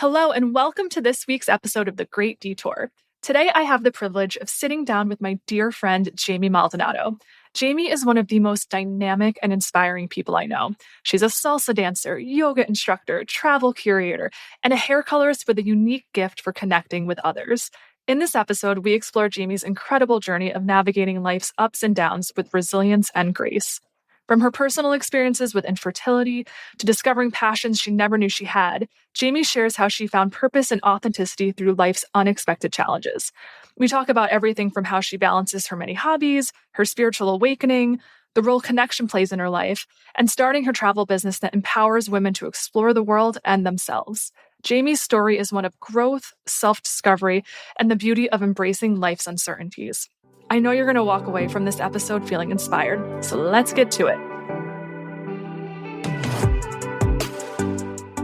Hello, and welcome to this week's episode of The Great Detour. Today, I have the privilege of sitting down with my dear friend, Jaime Maldonado. Jaime is one of the most dynamic and inspiring people I know. She's a salsa dancer, yoga instructor, travel curator, and a hair colorist with a unique gift for connecting with others. In this episode, we explore Jaime's incredible journey of navigating life's ups and downs with resilience and grace. From her personal experiences with infertility to discovering passions she never knew she had, Jaime shares how she found purpose and authenticity through life's unexpected challenges. We talk about everything from how she balances her many hobbies, her spiritual awakening, the role connection plays in her life, and starting her travel business that empowers women to explore the world and themselves. Jaime's story is one of growth, self-discovery, and the beauty of embracing life's uncertainties. I know you're going to walk away from this episode feeling inspired, so let's get to it.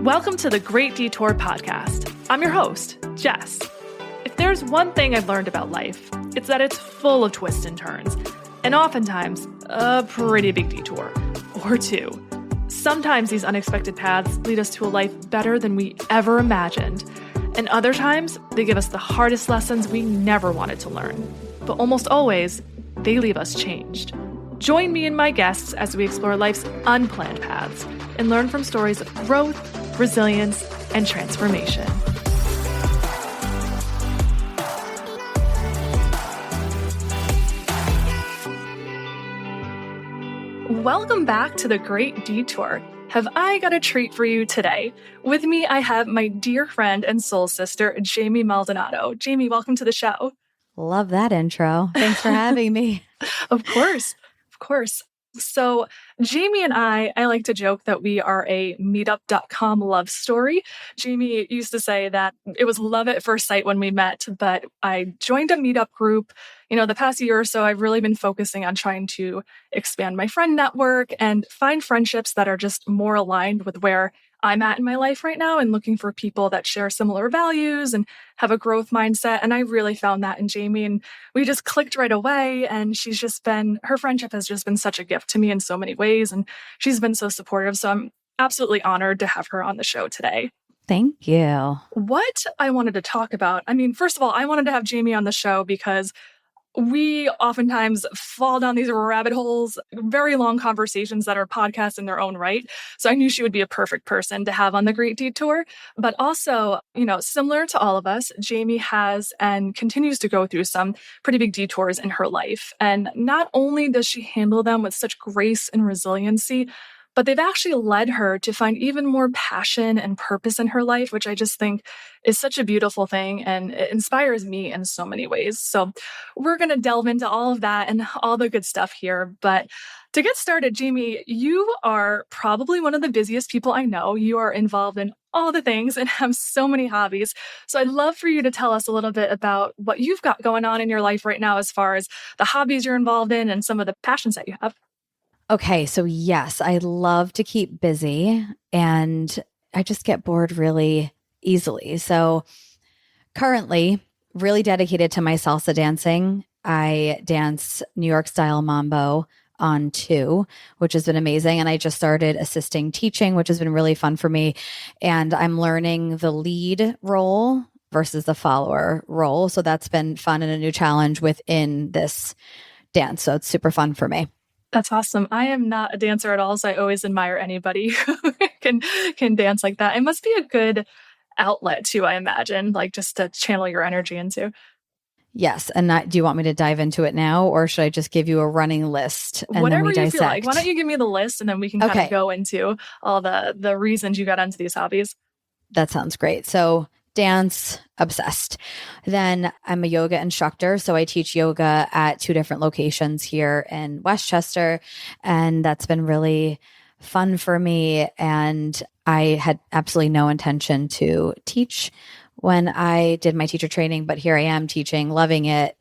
Welcome to the Great Detour podcast. I'm your host, Jess. If there's one thing I've learned about life, it's that it's full of twists and turns, and oftentimes a pretty big detour, or two. Sometimes these unexpected paths lead us to a life better than we ever imagined, and other times they give us the hardest lessons we never wanted to learn. But almost always, they leave us changed. Join me and my guests as we explore life's unplanned paths and learn from stories of growth, resilience, and transformation. Welcome back to the Great Detour. Have I got a treat for you today? With me, I have my dear friend and soul sister, Jaime Maldonado. Jaime, welcome to the show. Love that intro. Thanks for having me. Of course. So Jaime and I like to joke that we are a meetup.com love story. Jaime used to say that it was love at first sight when we met, but I joined a meetup group. The past year or so, I've really been focusing on trying to expand my friend network and find friendships that are just more aligned with where I'm at in my life right now and looking for people that share similar values and have a growth mindset. And I really found that in Jaime, and we just clicked right away. And her friendship has just been such a gift to me in so many ways. And she's been so supportive. So I'm absolutely honored to have her on the show today. Thank you. What I wanted to talk about, first of all, I wanted to have Jaime on the show because we oftentimes fall down these rabbit holes, very long conversations that are podcasts in their own right. So I knew she would be a perfect person to have on the Great Detour. But also, similar to all of us, Jaime has and continues to go through some pretty big detours in her life. And not only does she handle them with such grace and resiliency, but they've actually led her to find even more passion and purpose in her life, which I just think is such a beautiful thing, and it inspires me in so many ways. So we're going to delve into all of that and all the good stuff here. But to get started, Jaime, you are probably one of the busiest people I know. You are involved in all the things and have so many hobbies. So I'd love for you to tell us a little bit about what you've got going on in your life right now as far as the hobbies you're involved in and some of the passions that you have. Okay, so yes, I love to keep busy and I just get bored really easily. So currently, really dedicated to my salsa dancing. I dance New York style mambo on 2, which has been amazing. And I just started assisting teaching, which has been really fun for me. And I'm learning the lead role versus the follower role. So that's been fun and a new challenge within this dance. So it's super fun for me. That's awesome. I am not a dancer at all, so I always admire anybody who can dance like that. It must be a good outlet too, I imagine, like just to channel your energy into. Yes. And do you want me to dive into it now, or should I just give you a running list and whatever then we dissect? You feel like. Why don't you give me the list and then we can kind of go into all the reasons you got into these hobbies. That sounds great. So dance, obsessed. Then I'm a yoga instructor. So I teach yoga at 2 different locations here in Westchester. And that's been really fun for me. And I had absolutely no intention to teach when I did my teacher training, but here I am teaching, loving it.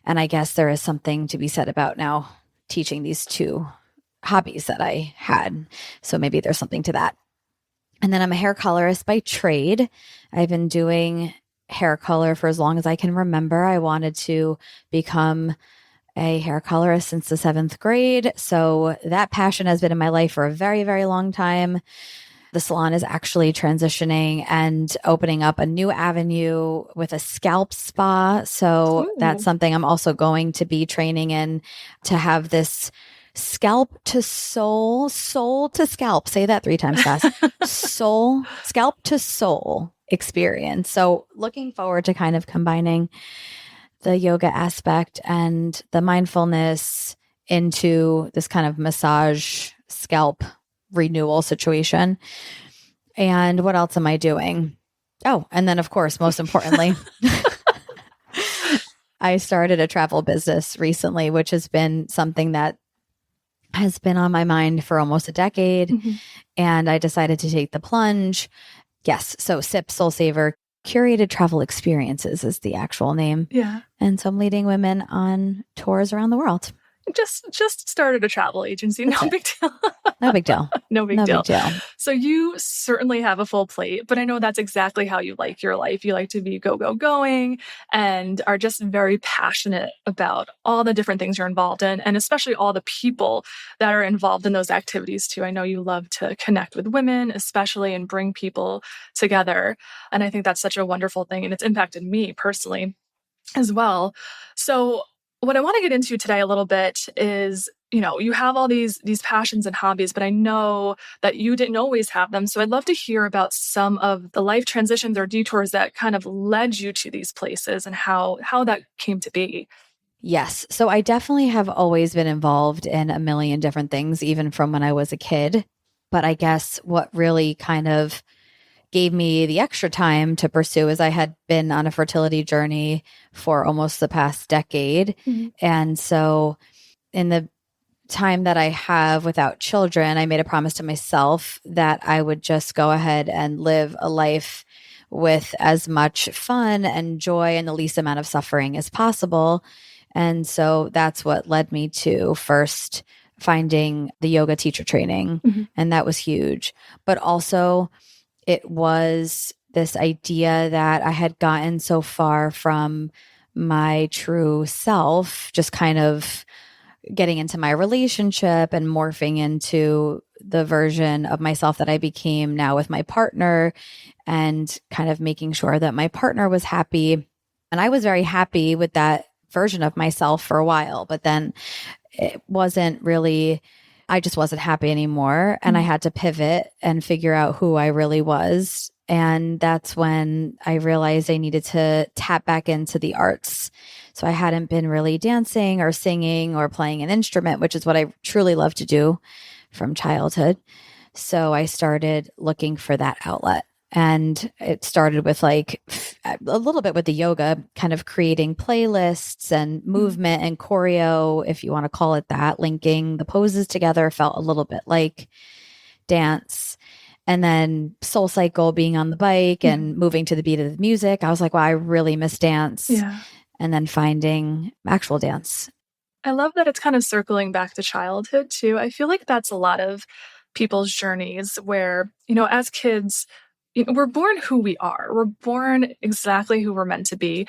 And I guess there is something to be said about now teaching these 2 hobbies that I had. So maybe there's something to that. And then I'm a hair colorist by trade. I've been doing hair color for as long as I can remember. I wanted to become a hair colorist since the 7th grade. So that passion has been in my life for a very, very long time. The salon is actually transitioning and opening up a new avenue with a scalp spa. So that's Ooh. something I'm also going to be training in, to have this scalp to soul to scalp. Say that 3 times fast. Scalp to soul experience. So looking forward to kind of combining the yoga aspect and the mindfulness into this kind of massage scalp renewal situation. And what else am I doing? Oh, and then of course, most importantly, I started a travel business recently, which has been something that has been on my mind for almost a decade. Mhm. And I decided to take the plunge. Yes. So SipSoulSavor, curated travel experiences is the actual name. Yeah. And so I'm leading women on tours around the world. Just started a travel agency. That's No it. big deal. No big deal. No big No deal. big deal. So you certainly have a full plate, but I know that's exactly how you like your life. You like to be going and are just very passionate about all the different things you're involved in, and especially all the people that are involved in those activities too. I know you love to connect with women, especially, and bring people together. And I think that's such a wonderful thing. And it's impacted me personally as well. So what I want to get into today a little bit is, you have all these passions and hobbies, but I know that you didn't always have them. So I'd love to hear about some of the life transitions or detours that kind of led you to these places and how that came to be. Yes. So I definitely have always been involved in a million different things, even from when I was a kid. But I guess what really kind of gave me the extra time to pursue is I had been on a fertility journey for almost the past decade. Mhm. And so in the time that I have without children, I made a promise to myself that I would just go ahead and live a life with as much fun and joy and the least amount of suffering as possible. And so that's what led me to first finding the yoga teacher training. Mhm. And that was huge. But also, it was this idea that I had gotten so far from my true self, just kind of getting into my relationship and morphing into the version of myself that I became now with my partner, and kind of making sure that my partner was happy. And I was very happy with that version of myself for a while, but then it wasn't really, I just wasn't happy anymore. And I Mhm. had to pivot and figure out who I really was. And that's when I realized I needed to tap back into the arts. So I hadn't been really dancing or singing or playing an instrument, which is what I truly love to do from childhood. So I started looking for that outlet. And it started with like a little bit with the yoga, kind of creating playlists and Mhm. movement and choreo, if you want to call it that, linking the poses together felt a little bit like dance. And then Soul Cycle, being on the bike Mhm. and moving to the beat of the music. I was like, wow, I really miss dance. Yeah. And then finding actual dance. I love that it's kind of circling back to childhood too. I feel like that's a lot of people's journeys where, as kids, we're born who we are. We're born exactly who we're meant to be.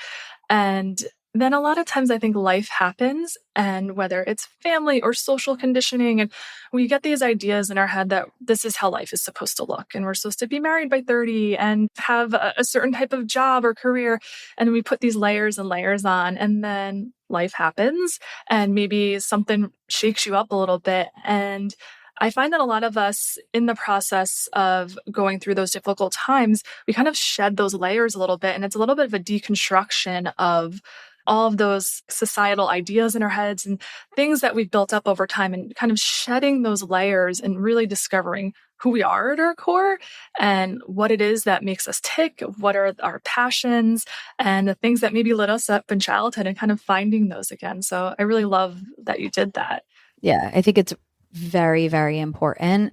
And then a lot of times I think life happens, and whether it's family or social conditioning, and we get these ideas in our head that this is how life is supposed to look. And we're supposed to be married by 30 and have a certain type of job or career. And we put these layers and layers on, and then life happens and maybe something shakes you up a little bit. And I find that a lot of us, in the process of going through those difficult times, we kind of shed those layers a little bit. And it's a little bit of a deconstruction of all of those societal ideas in our heads and things that we've built up over time, and kind of shedding those layers and really discovering who we are at our core and what it is that makes us tick, what are our passions and the things that maybe lit us up in childhood, and kind of finding those again. So I really love that you did that. Yeah, I think it's very, very important.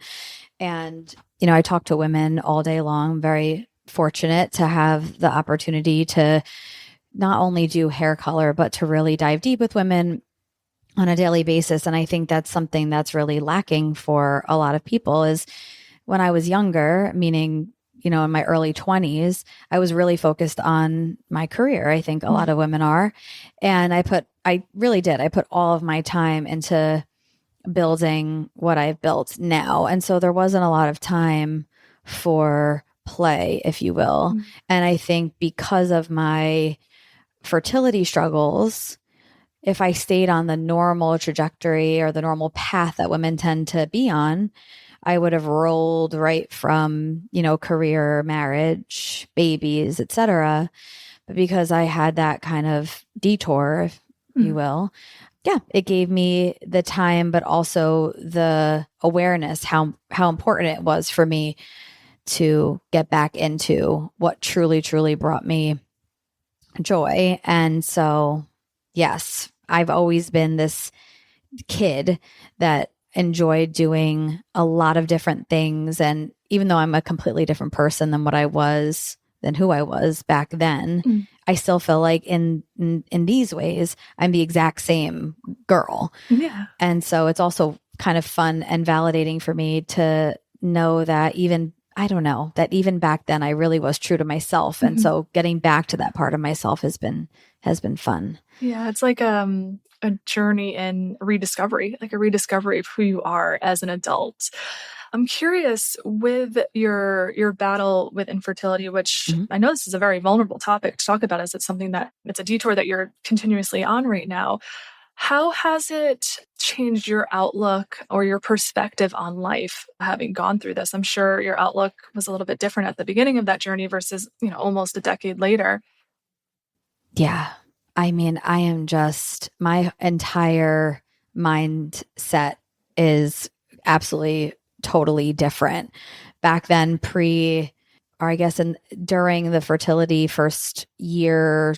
And, I talk to women all day long. I'm very fortunate to have the opportunity to not only do hair color, but to really dive deep with women on a daily basis. And I think that's something that's really lacking for a lot of people. Is when I was younger, meaning, in my early 20s, I was really focused on my career. I think a lot of women are. And I really did. I put all of my time into building what I've built now. And so there wasn't a lot of time for play, if you will. Mm. And I think because of my fertility struggles, if I stayed on the normal trajectory or the normal path that women tend to be on, I would have rolled right from, career, marriage, babies, etc. But because I had that kind of detour, if you will, yeah, it gave me the time, but also the awareness how important it was for me to get back into what truly, truly brought me joy. And so, yes, I've always been this kid that enjoyed doing a lot of different things. And even though I'm a completely different person than who I was back then, I still feel like in these ways, I'm the exact same girl. Yeah. And so it's also kind of fun and validating for me to know that even back then I really was true to myself. And so getting back to that part of myself has been fun. Yeah. It's like a journey in rediscovery, like a rediscovery of who you are as an adult. I'm curious with your battle with infertility, which I know this is a very vulnerable topic to talk about, as it's something that it's a detour that you're continuously on right now. How has it changed your outlook or your perspective on life having gone through this? I'm sure your outlook was a little bit different at the beginning of that journey versus, almost a decade later. Yeah. I mean, my entire mindset is absolutely totally different. Back then, during the fertility first year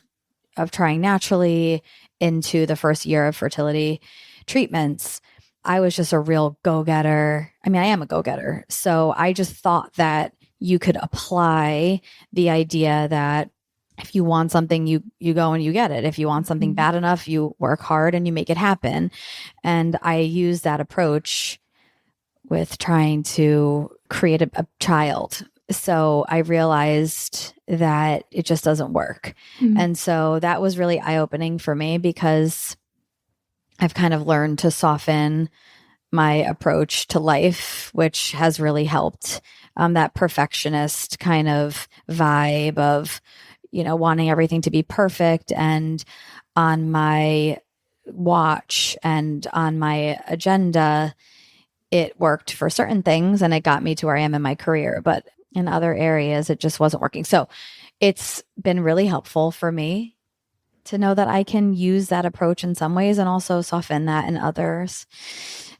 of trying naturally into the first year of fertility treatments, I was just a real go-getter. I mean, I am a go-getter. So I just thought that you could apply the idea that if you want something, you go and you get it. If you want something bad enough, you work hard and you make it happen. And I use that approach with trying to create a child. So I realized that it just doesn't work. And so that was really eye-opening for me, because I've kind of learned to soften my approach to life, which has really helped. That perfectionist kind of vibe of, wanting everything to be perfect, and on my watch and on my agenda, it worked for certain things and it got me to where I am in my career, but in other areas, it just wasn't working. So it's been really helpful for me to know that I can use that approach in some ways and also soften that in others.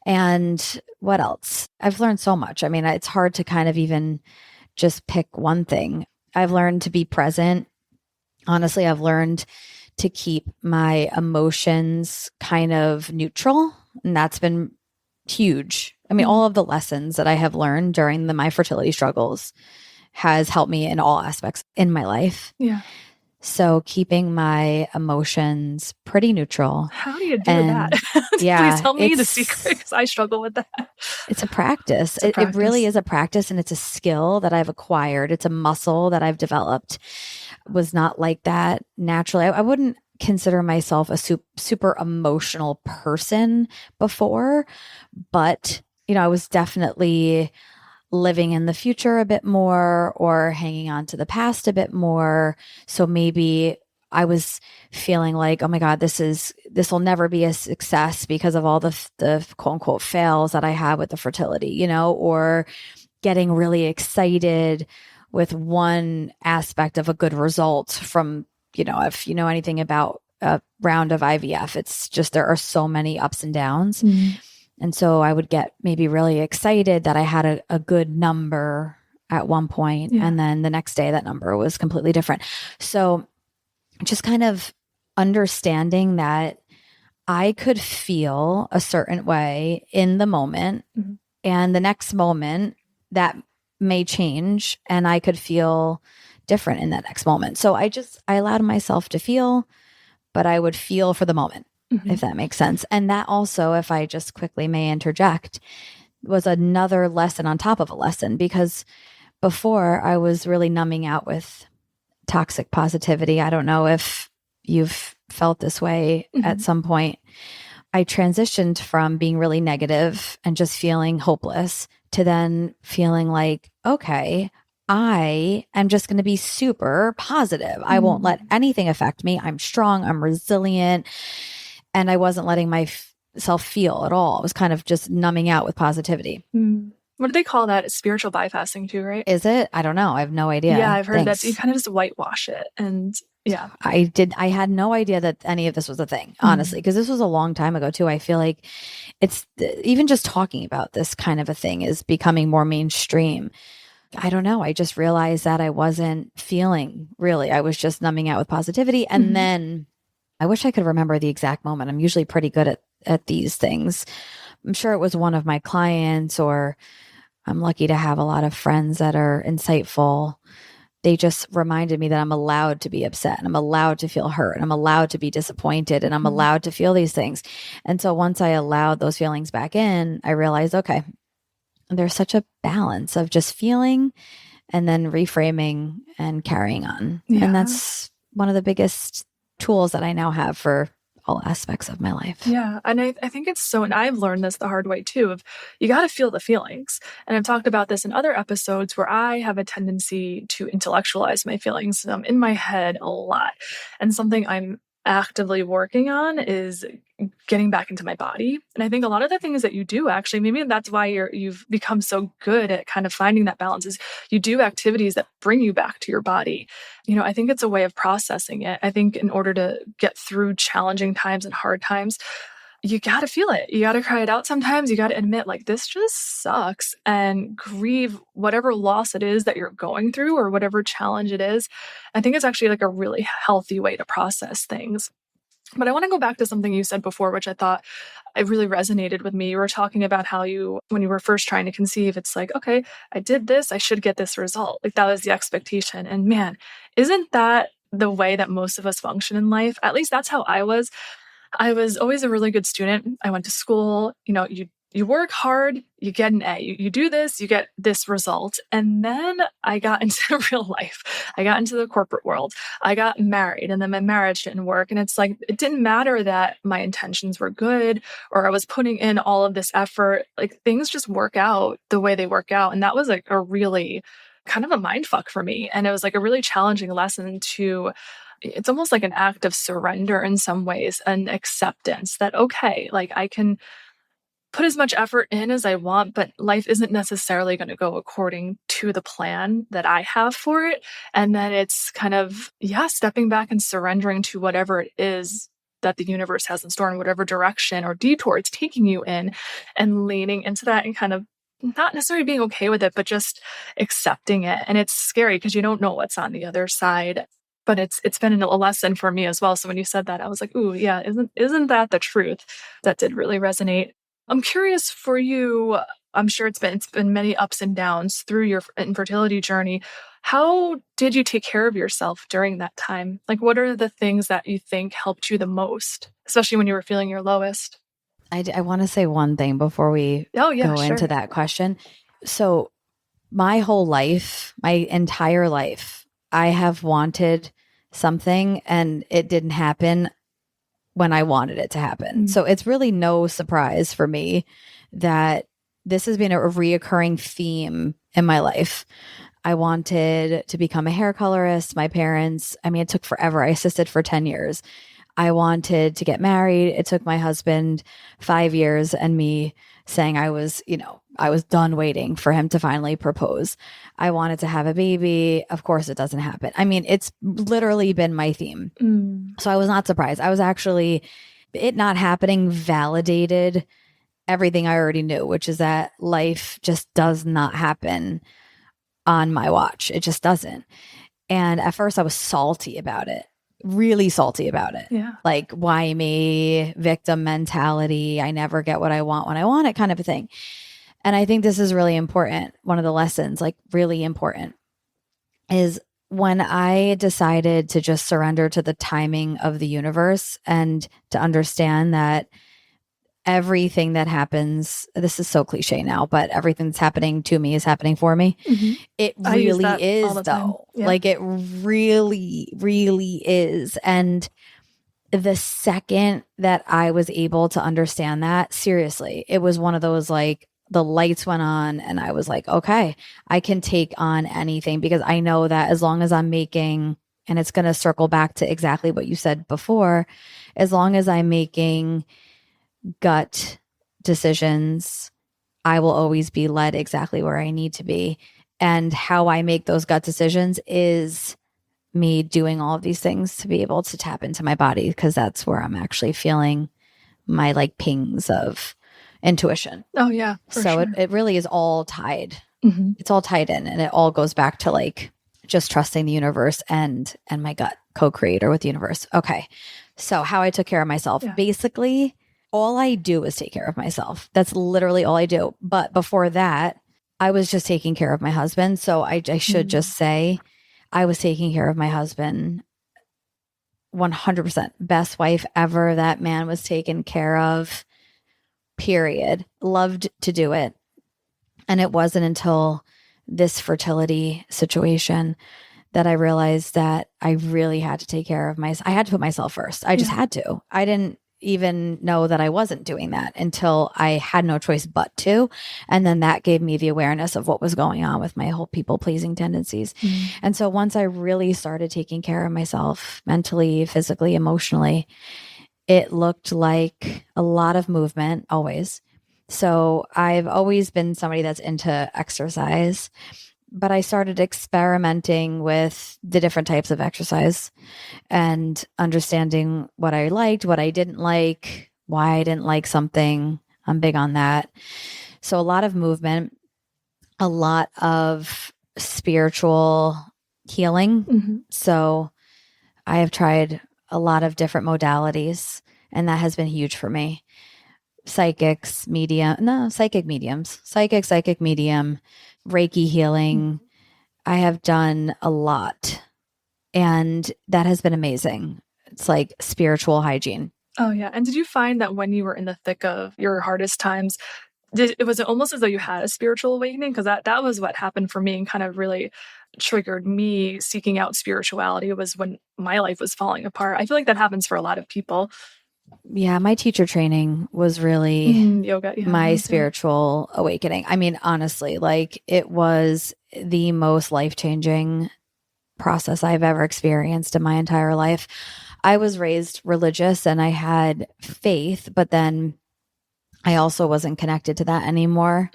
And what else? I've learned so much. I mean, it's hard to kind of even just pick one thing. I've learned to be present. Honestly, I've learned to keep my emotions kind of neutral, and that's been huge. I mean, all of the lessons that I have learned during my fertility struggles has helped me in all aspects in my life. Yeah. So keeping my emotions pretty neutral. How do you do that? Yeah, Please tell me the secret, because I struggle with that. It's a practice. It really is a practice, and it's a skill that I've acquired. It's a muscle that I've developed. Was not like that naturally. I wouldn't consider myself a super emotional person before, but I was definitely living in the future a bit more or hanging on to the past a bit more. So maybe I was feeling like, oh my God, this will never be a success because of all the quote unquote fails that I had with the fertility, or getting really excited with one aspect of a good result from, if you know anything about a round of IVF, it's just, there are so many ups and downs. And so I would get maybe really excited that I had a good number at one point, and then the next day that number was completely different. So just kind of understanding that I could feel a certain way in the moment, and the next moment that may change and I could feel different in that next moment. So I allowed myself to feel, but I would feel for the moment, if that makes sense. And that also, if I just quickly may interject, was another lesson on top of a lesson, because before I was really numbing out with toxic positivity. I don't know if you've felt this way at some point. I transitioned from being really negative and just feeling hopeless to then feeling like, okay, I am just going to be super positive. I won't let anything affect me. I'm strong. I'm resilient. And I wasn't letting myself feel at all. I was kind of just numbing out with positivity. What do they call that? It's spiritual bypassing too, right? Is it? I don't know. I have no idea. Yeah, I've heard Thanks. that you kind of just whitewash it. And yeah. I had no idea that any of this was a thing, honestly, because this was a long time ago too. I feel like it's even just talking about this kind of a thing is becoming more mainstream. I don't know. I just realized that I wasn't feeling really. I was just numbing out with positivity. And then I wish I could remember the exact moment. I'm usually pretty good at these things. I'm sure it was one of my clients, or I'm lucky to have a lot of friends that are insightful. They just reminded me that I'm allowed to be upset, and I'm allowed to feel hurt, and I'm allowed to be disappointed, and I'm allowed to feel these things. And so once I allowed those feelings back in, I realized, okay, there's such a balance of just feeling and then reframing and carrying on. Yeah. And that's one of the biggest tools that I now have for all aspects of my life. Yeah. And I think it's so, and I've learned this the hard way too, of you got to feel the feelings. And I've talked about this in other episodes where I have a tendency to intellectualize my feelings in my head a lot. And something I'm actively working on is getting back into my body. And I think a lot of the things that you do, actually, maybe that's why you've become so good at kind of finding that balance, is you do activities that bring you back to your body. I think it's a way of processing it. I think in order to get through challenging times and hard times, you got to feel it. You got to cry it out sometimes. You got to admit, like, this just sucks, and grieve whatever loss it is that you're going through or whatever challenge it is. I think it's actually like a really healthy way to process things. But I want to go back to something you said before, which I thought it really resonated with me. You were talking about how when you were first trying to conceive, it's like, okay, I did this, I should get this result. Like, that was the expectation. And man, isn't that the way that most of us function in life? At least that's how I was. I was always a really good student. I went to school, you work hard, you get an A. You do this, you get this result. And then I got into real life. I got into the corporate world. I got married, and then my marriage didn't work. And it's like, it didn't matter that my intentions were good or I was putting in all of this effort. Like, things just work out the way they work out. And that was like a really kind of a mind fuck for me. And it was like a really challenging lesson it's almost like an act of surrender in some ways, and acceptance that, okay, like, I can put as much effort in as I want, but life isn't necessarily going to go according to the plan that I have for it. And then it's kind of, stepping back and surrendering to whatever it is that the universe has in store, in whatever direction or detour it's taking you in, and leaning into that and kind of not necessarily being okay with it, but just accepting it. And it's scary because you don't know what's on the other side. But it's been a lesson for me as well. So when you said that, I was like, ooh, yeah, isn't that the truth? That did really resonate. I'm curious for you. I'm sure it's been many ups and downs through your infertility journey. How did you take care of yourself during that time? Like, what are the things that you think helped you the most, especially when you were feeling your lowest? I want to say one thing before we go into that question. So my whole life, my entire life, I have wanted something and it didn't happen when I wanted it to happen. So it's really no surprise for me that this has been a reoccurring theme in my life. I wanted to become a hair colorist. My parents, it took forever. I assisted for 10 years. I wanted to get married. It took my husband 5 years and me saying I was done waiting for him to finally propose. I wanted to have a baby. Of course, it doesn't happen. It's literally been my theme. So I was not surprised. I was actually, it not happening validated everything I already knew, which is that life just does not happen on my watch. It just doesn't. And at first I was salty about it. Really salty about it. Yeah. Like, why me? Victim mentality. I never get what I want when I want it, kind of a thing. And I think this is really important. One of the lessons, like really important, is when I decided to just surrender to the timing of the universe and to understand that everything that happens, this is so cliche now, but everything that's happening to me is happening for me. It really is, though. Yeah. Like, it really, really is. And the second that I was able to understand that, seriously, it was one of those like the lights went on and I was like, okay, I can take on anything, because I know that as long as I'm making, and it's going to circle back to exactly what you said before, as long as I'm making gut decisions, I will always be led exactly where I need to be. And how I make those gut decisions is me doing all of these things to be able to tap into my body, because that's where I'm actually feeling my like pings of intuition. Oh yeah. So Sure. it really is all tied. Mm-hmm. It's all tied in, and it all goes back to like just trusting the universe and my gut co-creator with the universe. Okay. So how I took care of myself, basically all I do is take care of myself. That's literally all I do. But before that, I was just taking care of my husband. So I should just say I was taking care of my husband 100%. Best wife ever. That man was taken care of, period. Loved to do it. And it wasn't until this fertility situation that I realized that I really had to take care of myself. I had to put myself first. I just had to. I didn't even know that I wasn't doing that until I had no choice but to. And then that gave me the awareness of what was going on with my whole people pleasing tendencies. And so once I really started taking care of myself mentally, physically, emotionally, it looked like a lot of movement always. So I've always been somebody that's into exercise, but I started experimenting with the different types of exercise and understanding what I liked, what I didn't like, why I didn't like something. I'm big on that. So a lot of movement, a lot of spiritual healing. So I have tried a lot of different modalities, and that has been huge for me. Psychic medium, Reiki healing. I have done a lot, and that has been amazing. It's like spiritual hygiene. Oh yeah. And did you find that when you were in the thick of your hardest times, was it almost as though you had a spiritual awakening? Because that was what happened for me and kind of really triggered me seeking out spirituality, was when my life was falling apart. I feel like that happens for a lot of people. Yeah, my teacher training was really yoga, my spiritual awakening. I mean, honestly, like it was the most life-changing process I've ever experienced in my entire life. I was raised religious and I had faith, but then I also wasn't connected to that anymore.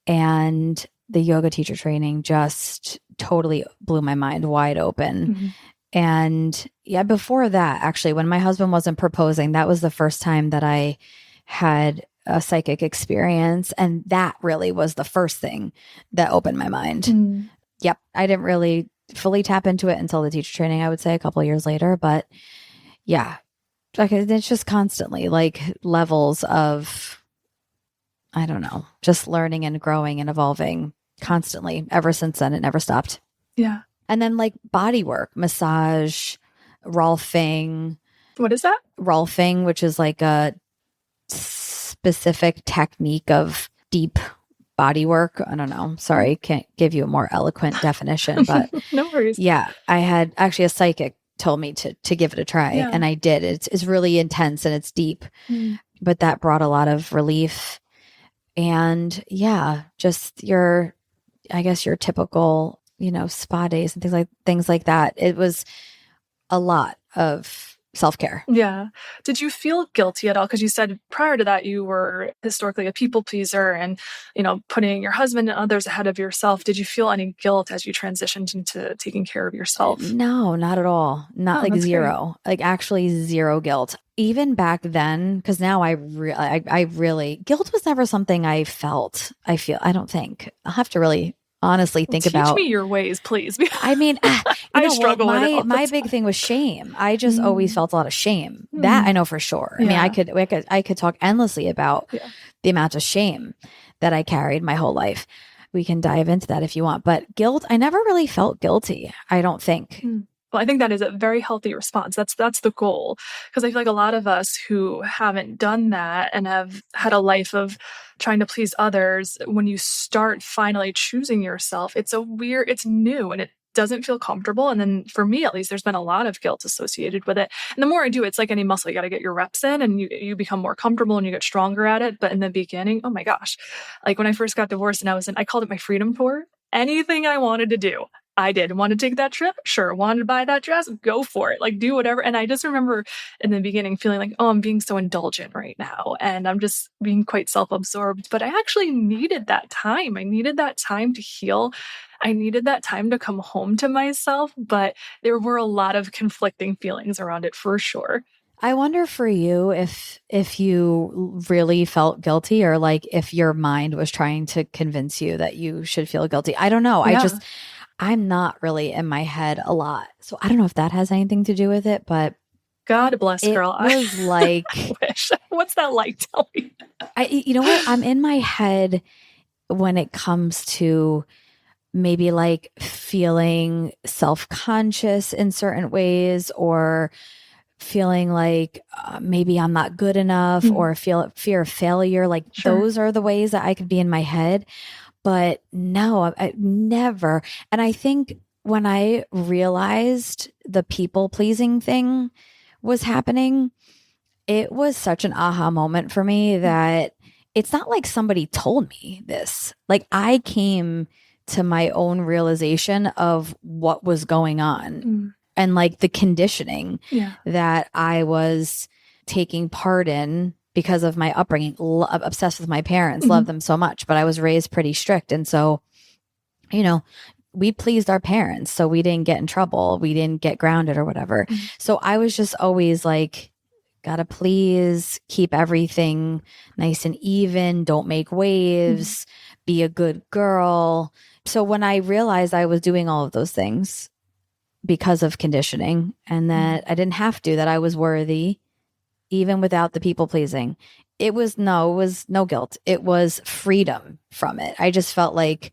And the yoga teacher training just totally blew my mind wide open. And yeah, before that, actually, when my husband wasn't proposing, that was the first time that I had a psychic experience. And that really was the first thing that opened my mind. Yep. I didn't really fully tap into it until the teacher training, I would say a couple of years later. But yeah, like it's just constantly like levels of, I don't know, just learning and growing and evolving constantly. Ever since then, it never stopped. Yeah. And then like body work, massage, Rolfing. What is that? Rolfing, which is like a specific technique of deep body work. I don't know. Sorry, can't give you a more eloquent definition, but no worries. Yeah, I had actually a psychic told me to give it a try, and I did. It's really intense and it's deep, but that brought a lot of relief. And yeah, just your typical, spa days and things like that. It was a lot of self-care. Yeah. Did you feel guilty at all? Because you said prior to that, you were historically a people pleaser and, putting your husband and others ahead of yourself. Did you feel any guilt as you transitioned into taking care of yourself? No, not at all. Not like zero, like actually zero guilt. Even back then, because now I really, guilt was never something I felt. I don't think. I'll have to really honestly think about. Teach me your ways, please. I mean, I struggle with it all my big thing was shame. I just always felt a lot of shame. That I know for sure. I mean, I could talk endlessly about the amount of shame that I carried my whole life. We can dive into that if you want. But guilt, I never really felt guilty, I don't think. Well, I think that is a very healthy response. That's the goal. Because I feel like a lot of us who haven't done that and have had a life of trying to please others, when you start finally choosing yourself, it's new and doesn't feel comfortable. And then for me, at least, there's been a lot of guilt associated with it. And the more I do, it's like any muscle, you got to get your reps in and you become more comfortable and you get stronger at it. But in the beginning, oh my gosh, like when I first got divorced and I called it my freedom tour. Anything I wanted to do, I did. Want to take that trip? Sure. Wanted to buy that dress? Go for it. Like do whatever. And I just remember in the beginning feeling like, oh, I'm being so indulgent right now. And I'm just being quite self-absorbed. But I actually needed that time. I needed that time to heal. I needed that time to come home to myself. But there were a lot of conflicting feelings around it for sure. I wonder for you if you really felt guilty or like if your mind was trying to convince you that you should feel guilty. I don't know. Yeah. I'm not really in my head a lot. So I don't know if that has anything to do with it, but God bless, girl. It was like, I wish. What's that like? Tell me. You know what? I'm in my head when it comes to maybe like feeling self-conscious in certain ways or feeling like maybe I'm not good enough or fear of failure. Like those are the ways that I could be in my head. But no, I never. And I think when I realized the people pleasing thing was happening, it was such an aha moment for me that it's not like somebody told me this. Like I came to my own realization of what was going on and like the conditioning that I was taking part in because of my upbringing, obsessed with my parents, love them so much, but I was raised pretty strict. And so, you know, we pleased our parents. So we didn't get in trouble. We didn't get grounded or whatever. So I was just always like, gotta please keep everything nice and even. Don't make waves, be a good girl. So when I realized I was doing all of those things because of conditioning and that I didn't have to, that I was worthy, even without the people pleasing, it was no guilt. It was freedom from it. I just felt like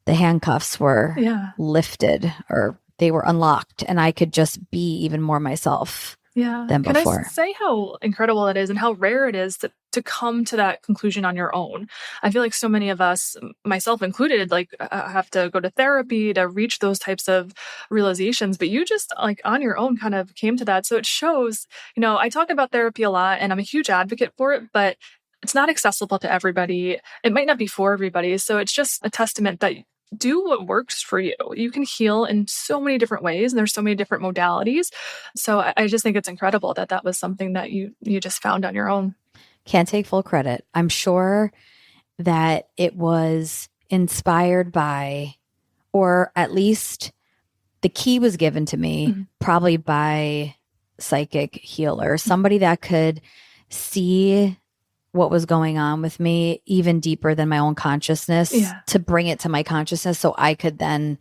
the handcuffs were lifted or they were unlocked and I could just be even more myself than before. Can I say how incredible it is and how rare it is to come to that conclusion on your own? I feel like so many of us, myself included, like have to go to therapy to reach those types of realizations, but you just like on your own kind of came to that. So it shows, you know, I talk about therapy a lot and I'm a huge advocate for it, but it's not accessible to everybody. It might not be for everybody. So it's just a testament that do what works for you. You can heal in so many different ways and there's so many different modalities. So I just think it's incredible that that was something that you just found on your own. Can't take full credit. I'm sure that it was inspired by, or at least the key was given to me probably by psychic healer, somebody that could see what was going on with me even deeper than my own consciousness to bring it to my consciousness so I could then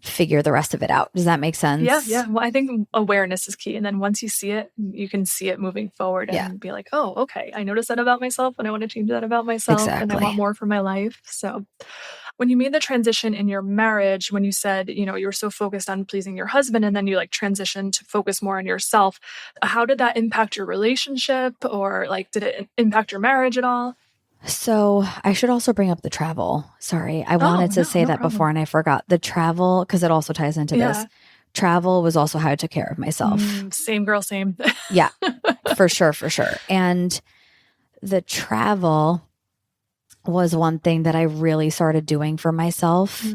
figure the rest of it out. Does that make sense? Yeah. Well, I think awareness is key. And then once you see it, you can see it moving forward and be like, oh, okay, I noticed that about myself and I want to change that about myself and I want more for my life. So when you made the transition in your marriage, when you said, you know, you were so focused on pleasing your husband and then you like transitioned to focus more on yourself, how did that impact your relationship or like, did it impact your marriage at all? So I should also bring up the travel. Sorry. I wanted to say that before and I forgot. The travel, because it also ties into this. Travel was also how I took care of myself. Same girl, same. Yeah, for sure. And the travel was one thing that I really started doing for myself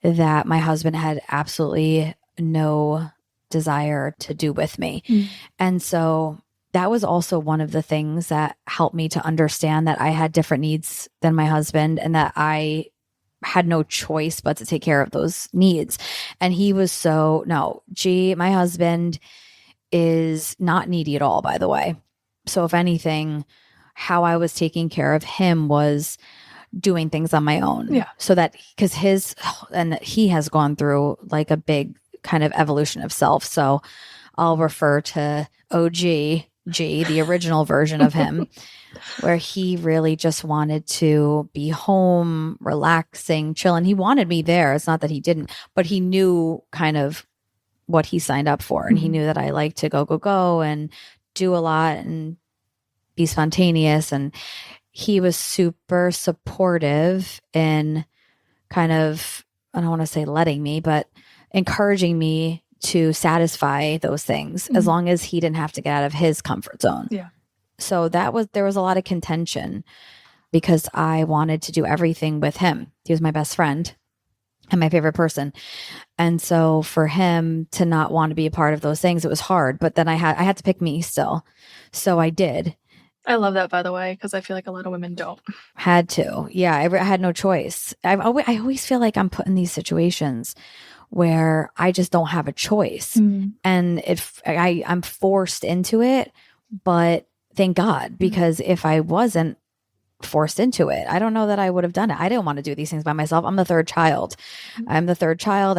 that my husband had absolutely no desire to do with me. And so that was also one of the things that helped me to understand that I had different needs than my husband and that I had no choice but to take care of those needs. And he was my husband is not needy at all, by the way. So if anything, how I was taking care of him was doing things on my own. Yeah. So that, because he has gone through like a big kind of evolution of self. So I'll refer to OG, the original version of him, where he really just wanted to be home, relaxing, chilling. He wanted me there. It's not that he didn't, but he knew kind of what he signed up for. And he knew that I like to go and do a lot and be spontaneous. And he was super supportive in kind of, I don't want to say letting me, but encouraging me to satisfy those things as long as he didn't have to get out of his comfort zone. Yeah. So there was a lot of contention because I wanted to do everything with him. He was my best friend and my favorite person. And so for him to not want to be a part of those things, it was hard. But then I had to pick me still. So I did. I love that, by the way, because I feel like a lot of women don't. Had to. Yeah, I had no choice. I always feel like I'm put in these situations where I just don't have a choice. And if I'm forced into it, but thank God, because if I wasn't forced into it, I don't know that I would have done it. I didn't want to do these things by myself. I'm the third child. I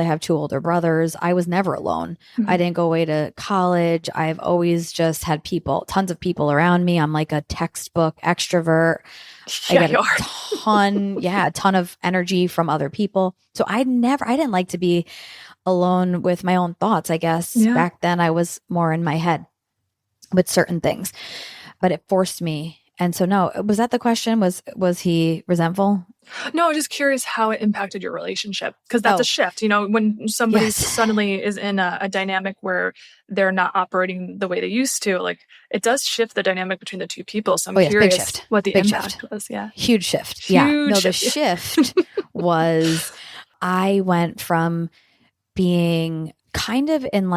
have 2 older brothers. I was never alone. I didn't go away to college. I've always just had tons of people around me. I'm like a textbook extrovert. Yeah, I get a ton of energy from other people. So I didn't like to be alone with my own thoughts, I guess. Yeah. Back then I was more in my head with certain things, but it forced me. And so, no, was that the question? Was he resentful? No, I'm just curious how it impacted your relationship, because that's a shift. You know, when somebody suddenly is in a dynamic where they're not operating the way they used to, like, it does shift the dynamic between the two people. So I'm curious what the impact was. Yeah. Huge shift. The shift was I went from being kind of in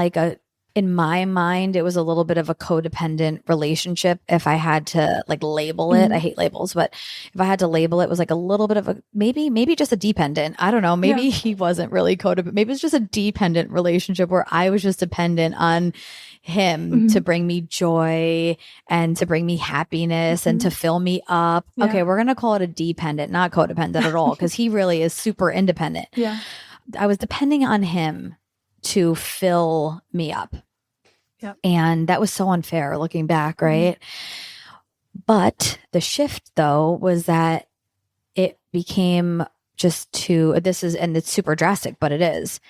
my mind, it was a little bit of a codependent relationship. If I had to label it, I hate labels, but if I had to label it, was like a little bit of a, maybe just a dependent. I don't know. Maybe he wasn't really codependent. Maybe it's just a dependent relationship where I was just dependent on him to bring me joy and to bring me happiness and to fill me up. Yeah. Okay. We're going to call it a dependent, not codependent at all. Cause he really is super independent. Yeah. I was depending on him to fill me up. Yep. And that was so unfair looking back, right? But the shift though was that it became and it's super drastic, but it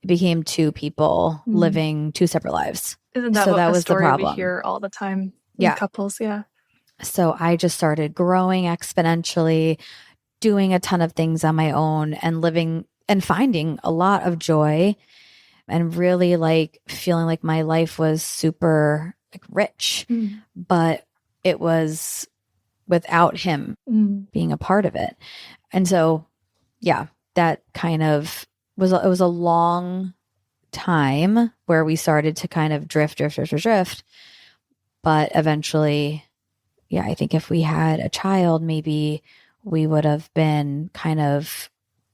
became 2 people living 2 separate lives. Isn't that that was the problem we hear all the time in couples? Yeah. So I just started growing exponentially, doing a ton of things on my own and living and finding a lot of joy and really feeling like my life was super rich, but it was without him being a part of it. And so, that kind of it was a long time where we started to kind of drift. But eventually, I think if we had a child, maybe we would have been kind of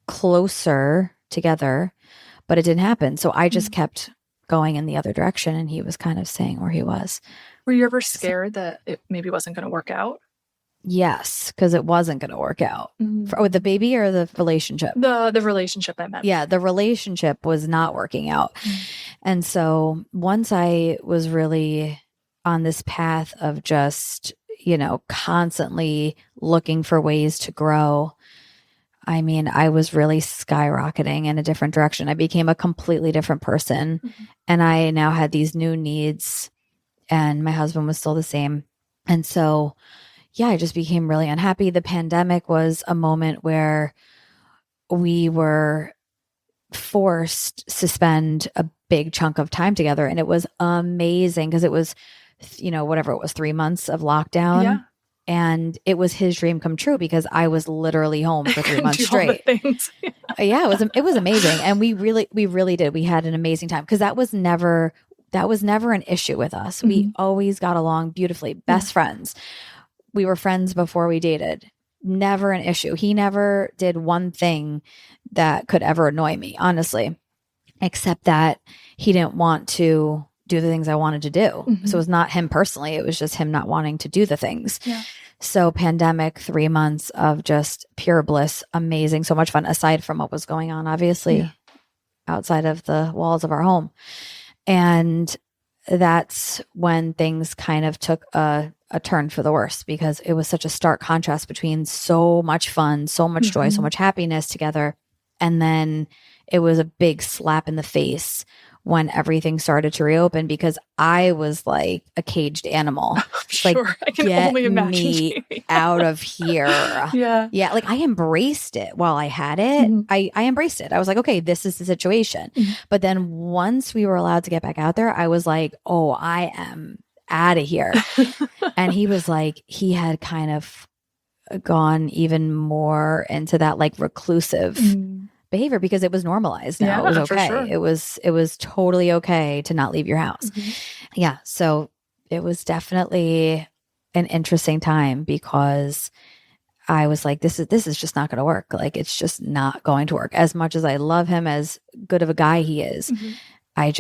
closer together. But it didn't happen. So I just kept going in the other direction, and he was kind of staying where he was. Were you ever scared that it maybe wasn't going to work out? Yes, because it wasn't going to work out. With the baby or the relationship? The relationship, I meant. Yeah, the relationship was not working out. And so once I was really on this path of just, constantly looking for ways to grow, I mean, I was really skyrocketing in a different direction. I became a completely different person. And I now had these new needs, and my husband was still the same. And so, I just became really unhappy. The pandemic was a moment where we were forced to spend a big chunk of time together. And it was amazing because it was, 3 months of lockdown. Yeah. And it was his dream come true because I was literally home for 3 months straight. It was amazing. And we really did. We had an amazing time because that was never an issue with us. We always got along beautifully, best friends. We were friends before we dated. Never an issue. He never did one thing that could ever annoy me, honestly, except that he didn't want to do the things I wanted to do. So it was not him personally. It was just him not wanting to do the things. Yeah. So pandemic, 3 months of just pure bliss, amazing, so much fun, aside from what was going on, obviously, outside of the walls of our home. And that's when things kind of took a turn for the worse because it was such a stark contrast between so much fun, so much joy, so much happiness together. And then it was a big slap in the face when everything started to reopen, because I was like a caged animal. Sure. Like, I can get only imagine, me Jamie. out of here. Yeah. Yeah. Like, I embraced it while I had it. Mm-hmm. I embraced it. I was like, okay, this is the situation. Mm-hmm. But then once we were allowed to get back out there, I was like, oh, I am out of here. And he was like, he had kind of gone even more into that like reclusive behavior because it was normalized now. Yeah, It was for okay. sure. It was totally okay to not leave your house. Mm-hmm. Yeah. So it was definitely an interesting time because I was like, this is just not going to work. Like, it's just not going to work. As much as I love him, as good of a guy he is, Mm-hmm. I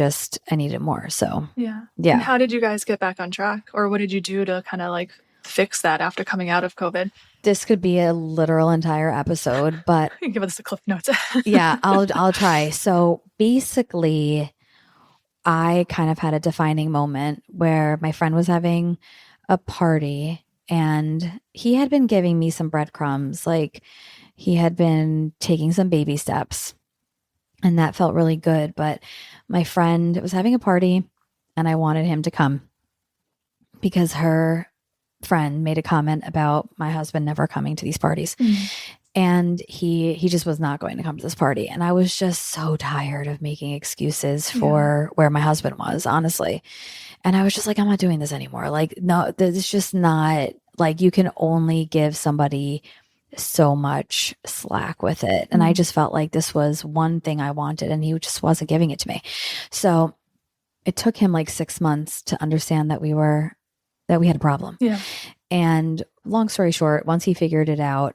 needed more. So yeah. yeah. And how did you guys get back on track, or what did you do to kind of like fix that after coming out of COVID? This could be a literal entire episode, but Give us the cliff notes. yeah, I'll try. So basically, I kind of had a defining moment where my friend was having a party and he had been giving me some breadcrumbs. Like, he had been taking some baby steps and that felt really good. But my friend was having a party and I wanted him to come because her friend made a comment about my husband never coming to these parties. And he just was not going to come to this party. And I was just so tired of making excuses for where my husband was, honestly. And I was just like, I'm not doing this anymore. Like, no, it's just not, like, you can only give somebody so much slack with it. And I just felt like this was one thing I wanted and he just wasn't giving it to me. So it took him like 6 months to understand that we had a problem. Yeah. And long story short, once he figured it out,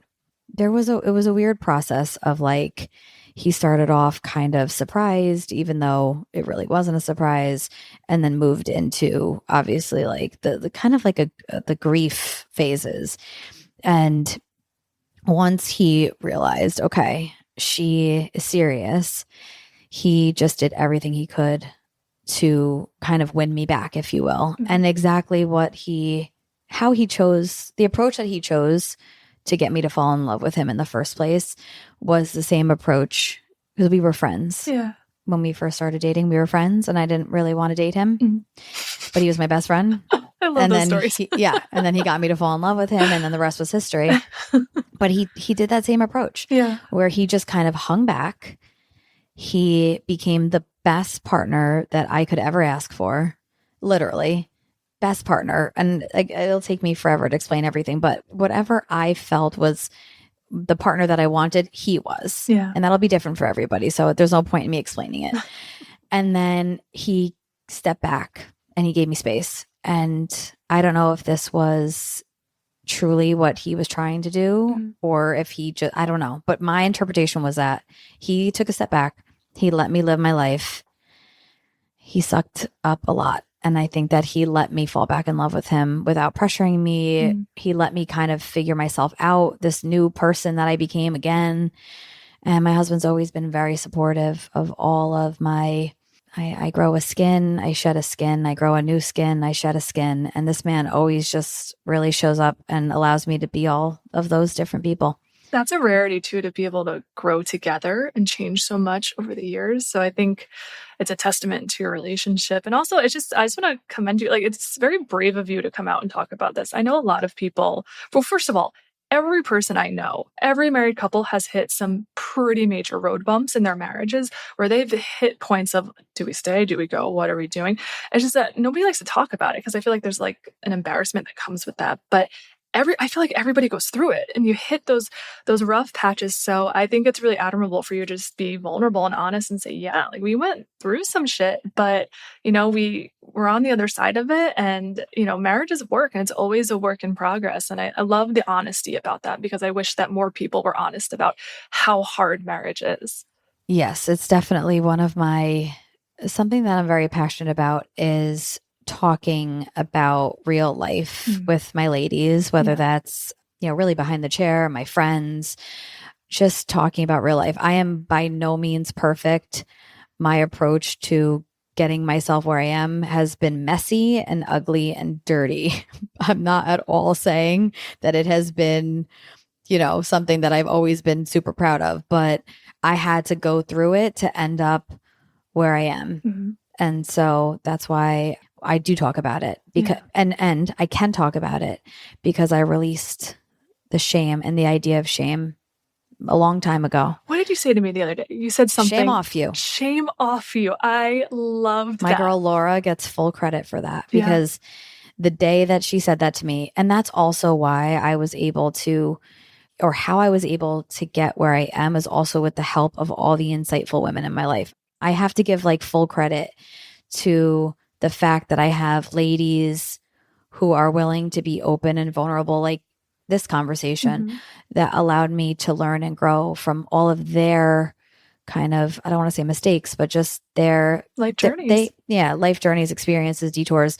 it was a weird process of like, he started off kind of surprised, even though it really wasn't a surprise, and then moved into obviously like the kind of like the grief phases. And once he realized, okay, she is serious, he just did everything he could to kind of win me back, if you will. And exactly how he chose, the approach that he chose to get me to fall in love with him in the first place was the same approach, because we were friends. Yeah. When we first started dating, we were friends and I didn't really want to date him, but he was my best friend. I love those stories. And then he got me to fall in love with him and then the rest was history. But he did that same approach where he just kind of hung back. He became the best partner that I could ever ask for, literally. Best partner. And like, it'll take me forever to explain everything, but whatever I felt was the partner that I wanted, he was. Yeah. And that'll be different for everybody. So there's no point in me explaining it. And then he stepped back and he gave me space. And I don't know if this was truly what he was trying to do or if he just, I don't know. But my interpretation was that he took a step back. He let me live my life. He sucked up a lot. And I think that he let me fall back in love with him without pressuring me. He let me kind of figure myself out, this new person that I became again. And my husband's always been very supportive of all of my, I grow a skin, I shed a skin, I grow a new skin, I shed a skin. And this man always just really shows up and allows me to be all of those different people. That's a rarity too, to be able to grow together and change so much over the years. So I think it's a testament to your relationship. And also I just want to commend you. Like, it's very brave of you to come out and talk about this. I know a lot of people, well, first of all, every person I know, every married couple has hit some pretty major road bumps in their marriages where they've hit points of, do we stay? Do we go? What are we doing? It's just that nobody likes to talk about it because I feel like there's like an embarrassment that comes with that. But I feel like everybody goes through it and you hit those rough patches. So I think it's really admirable for you to just be vulnerable and honest and say, yeah, like we went through some shit, but we're on the other side of it. And, marriage is work and it's always a work in progress. And I love the honesty about that because I wish that more people were honest about how hard marriage is. Yes, it's definitely something that I'm very passionate about is talking about real life with my ladies, whether that's, really behind the chair, my friends, just talking about real life. I am by no means perfect. My approach to getting myself where I am has been messy and ugly and dirty. I'm not at all saying that it has been, something that I've always been super proud of, but I had to go through it to end up where I am. And so that's why I do talk about it, because and I can talk about it because I released the shame and the idea of shame a long time ago. What did you say to me the other day? You said something. Shame off you. Shame off you. I loved that. My girl Laura gets full credit for that, because the day that she said that to me, and that's also why I was able to, or how I was able to get where I am, is also with the help of all the insightful women in my life. I have to give like full credit to the fact that I have ladies who are willing to be open and vulnerable, like this conversation, that allowed me to learn and grow from all of their kind of, I don't want to say mistakes, but just their life journeys. Life journeys, experiences, detours.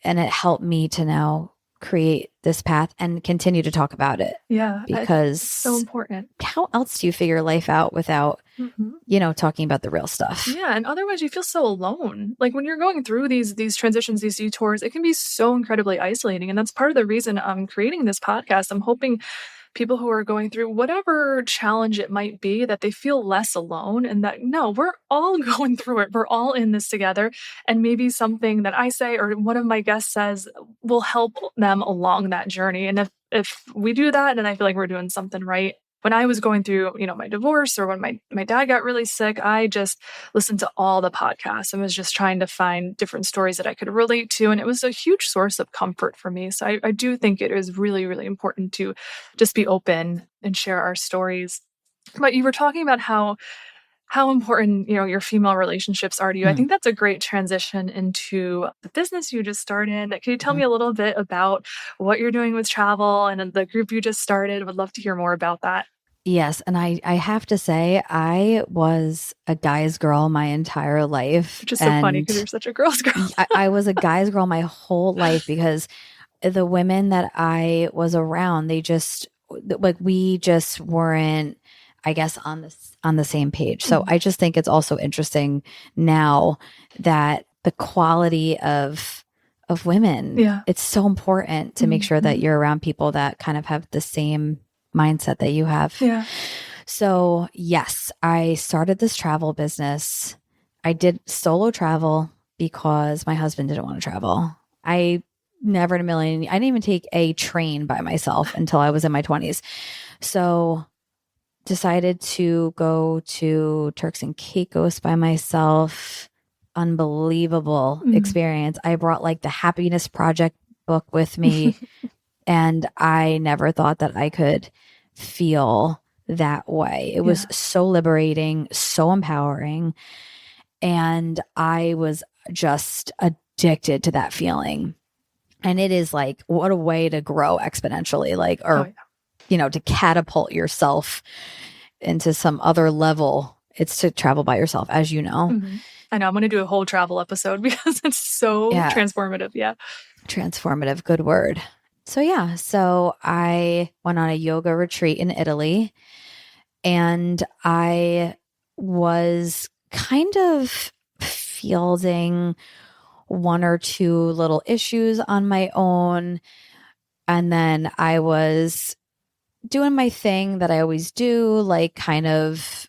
And it helped me to now create this path and continue to talk about it. Yeah. Because it's so important. How else do you figure life out without, talking about the real stuff? Yeah. And otherwise you feel so alone. Like when you're going through these transitions, these detours, it can be so incredibly isolating. And that's part of the reason I'm creating this podcast. I'm hoping people who are going through whatever challenge it might be, that they feel less alone, and that, no, we're all going through it. We're all in this together. And maybe something that I say or one of my guests says will help them along that journey. And if we do that, then I feel like we're doing something right. When I was going through, my divorce, or when my dad got really sick, I just listened to all the podcasts and was just trying to find different stories that I could relate to. And it was a huge source of comfort for me. So I do think it is really, really important to just be open and share our stories. But you were talking about how important, your female relationships are to you. I think that's a great transition into the business you just started. Can you tell me a little bit about what you're doing with travel and the group you just started? Would love to hear more about that. Yes. And I have to say, I was a guy's girl my entire life. Which is so funny because you're such a girl's girl. I was a guy's girl my whole life, because the women that I was around, we just weren't, I guess, on the same page. So I just think it's also interesting now that the quality of women, it's so important to make sure that you're around people that kind of have the same mindset that you have. Yeah. So yes, I started this travel business. I did solo travel because my husband didn't want to travel. I never in a million, I didn't even take a train by myself until I was in my 20s. So decided to go to Turks and Caicos by myself. Unbelievable experience. I brought like the Happiness Project book with me. And I never thought that I could feel that way. It was so liberating, so empowering. And I was just addicted to that feeling. And it is like, what a way to grow exponentially, to catapult yourself into some other level. It's to travel by yourself, as you know. I know. I'm going to do a whole travel episode because it's so transformative. Yeah. Transformative. Good word. So I went on a yoga retreat in Italy, and I was kind of fielding one or two little issues on my own. And then I was doing my thing that I always do, like kind of,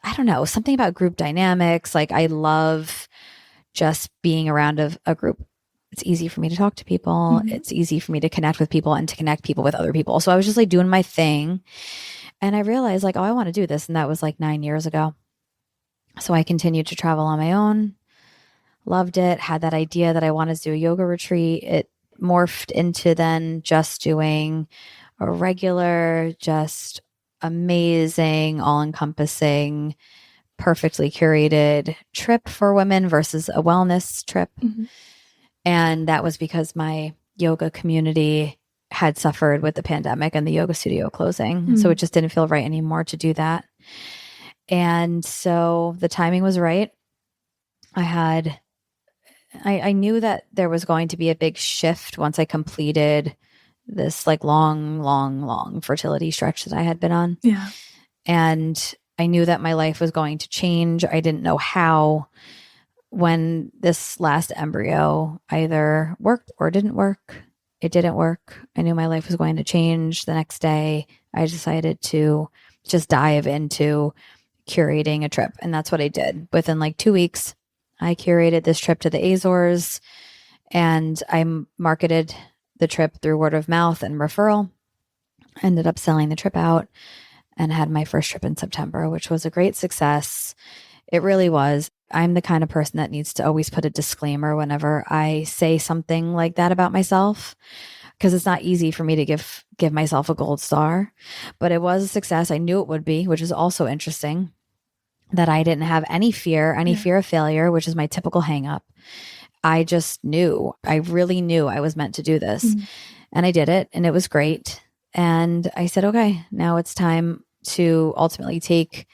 I don't know, something about group dynamics. Like I love just being around a group. It's easy for me to talk to people. It's easy for me to connect with people and to connect people with other people. So I was just like doing my thing. And I realized like, I want to do this. And that was like 9 years ago. So I continued to travel on my own. Loved it. Had that idea that I wanted to do a yoga retreat. It morphed into then just doing a regular, just amazing, all-encompassing, perfectly curated trip for women versus a wellness trip. And that was because my yoga community had suffered with the pandemic and the yoga studio closing. So it just didn't feel right anymore to do that. And so the timing was right. I knew that there was going to be a big shift once I completed this like long fertility stretch that I had been on. Yeah. And I knew that my life was going to change. I didn't know how. When this last embryo either worked or didn't work, it didn't work. I knew my life was going to change. The next day, I decided to just dive into curating a trip. And that's what I did. Within like 2 weeks, I curated this trip to the Azores, and I marketed the trip through word of mouth and referral. Ended up selling the trip out and had my first trip in September, which was a great success. It really was. I'm the kind of person that needs to always put a disclaimer whenever I say something like that about myself, because it's not easy for me to give myself a gold star, but it was a success. I knew it would be, which is also interesting, that I didn't have any fear of failure, which is my typical hang up. I just knew, I really knew I was meant to do this, and I did it, and it was great. And I said, okay, now it's time to ultimately take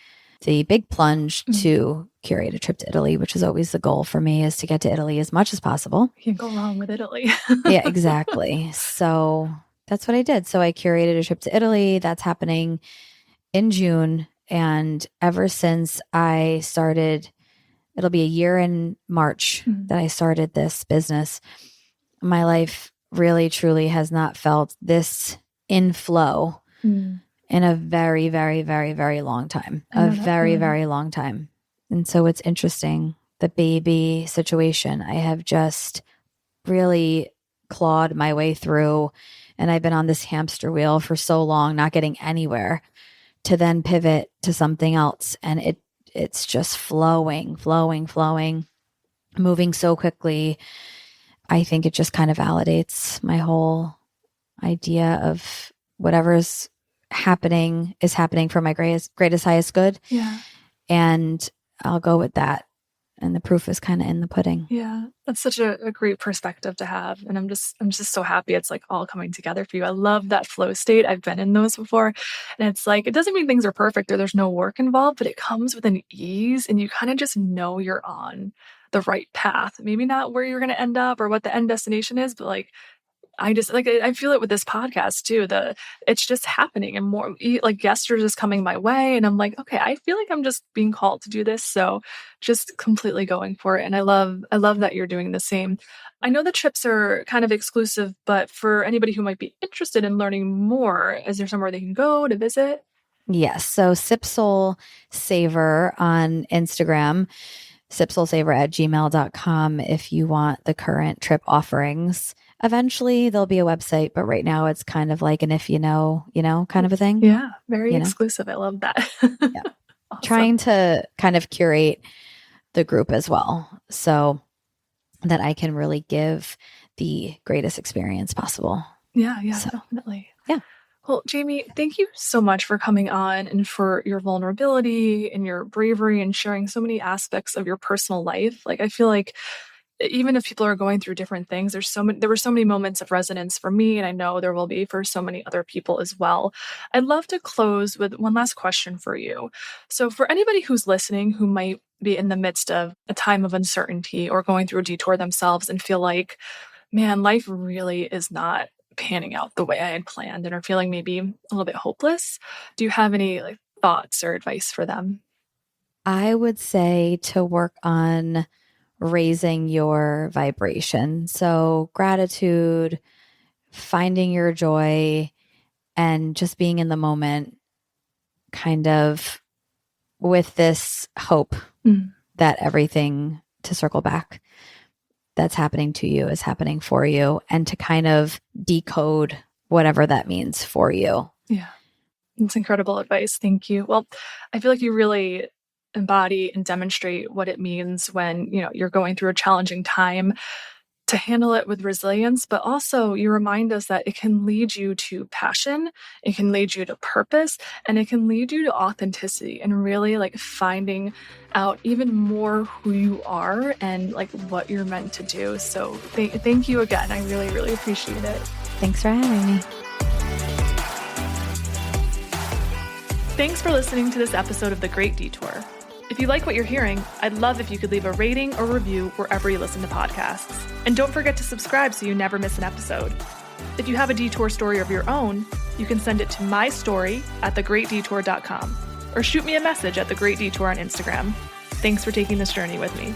the big plunge to curate a trip to Italy, which is always the goal for me, is to get to Italy as much as possible. You can't go wrong with Italy. Yeah, exactly. So that's what I did. So I curated a trip to Italy. That's happening in June. And ever since I started, it'll be a year in March that I started this business, my life really, truly has not felt this in flow in a very, very, very, very long time. Very long time. And so it's interesting. The baby situation, I have just really clawed my way through, and I've been on this hamster wheel for so long, not getting anywhere, to then pivot to something else. And it's just flowing, moving so quickly. I think it just kind of validates my whole idea of whatever is happening for my greatest, highest good. Yeah. And I'll go with that. And the proof is kind of in the pudding. Yeah. That's such a great perspective to have. And I'm just so happy it's like all coming together for you. I love that flow state. I've been in those before. And it's like, it doesn't mean things are perfect or there's no work involved, but it comes with an ease, and you kind of just know you're on the right path. Maybe not where you're going to end up or what the end destination is, but like, I feel it with this podcast too. It's just happening, and more like guests are just coming my way, and I'm like, okay, I feel like I'm just being called to do this. So just completely going for it. And I love that you're doing the same. I know the trips are kind of exclusive, but for anybody who might be interested in learning more, is there somewhere they can go to visit? Yes. So SipSoulSavor on Instagram, SipSoulSavor@gmail.com if you want the current trip offerings. Eventually there'll be a website, but right now it's kind of like an if you know, kind of a thing. Yeah, very exclusive. I love that. Yeah. Awesome. Trying to kind of curate the group as well, so that I can really give the greatest experience possible. Yeah, definitely. Yeah. Well, Jaime, thank you so much for coming on and for your vulnerability and your bravery and sharing so many aspects of your personal life. Like, I feel like even if people are going through different things, there were so many moments of resonance for me, and I know there will be for so many other people as well. I'd love to close with one last question for you. So for anybody who's listening who might be in the midst of a time of uncertainty or going through a detour themselves and feel like, man, life really is not panning out the way I had planned, and are feeling maybe a little bit hopeless, do you have any thoughts or advice for them? I would say to work on raising your vibration. So gratitude, finding your joy, and just being in the moment, kind of with this hope that everything, to circle back, that's happening to you is happening for you, and to kind of decode whatever that means for you. Yeah. It's incredible advice. Thank you. Well, I feel like you really embody and demonstrate what it means when, you're going through a challenging time, to handle it with resilience, but also you remind us that it can lead you to passion, it can lead you to purpose, and it can lead you to authenticity, and really finding out even more who you are and what you're meant to do. So thank you again. I really, really appreciate it. Thanks for having me. Thanks for listening to this episode of The Great Detour. If you like what you're hearing, I'd love if you could leave a rating or review wherever you listen to podcasts. And don't forget to subscribe so you never miss an episode. If you have a detour story of your own, you can send it to mystory@thegreatdetour.com or shoot me a message at The Great Detour on Instagram. Thanks for taking this journey with me.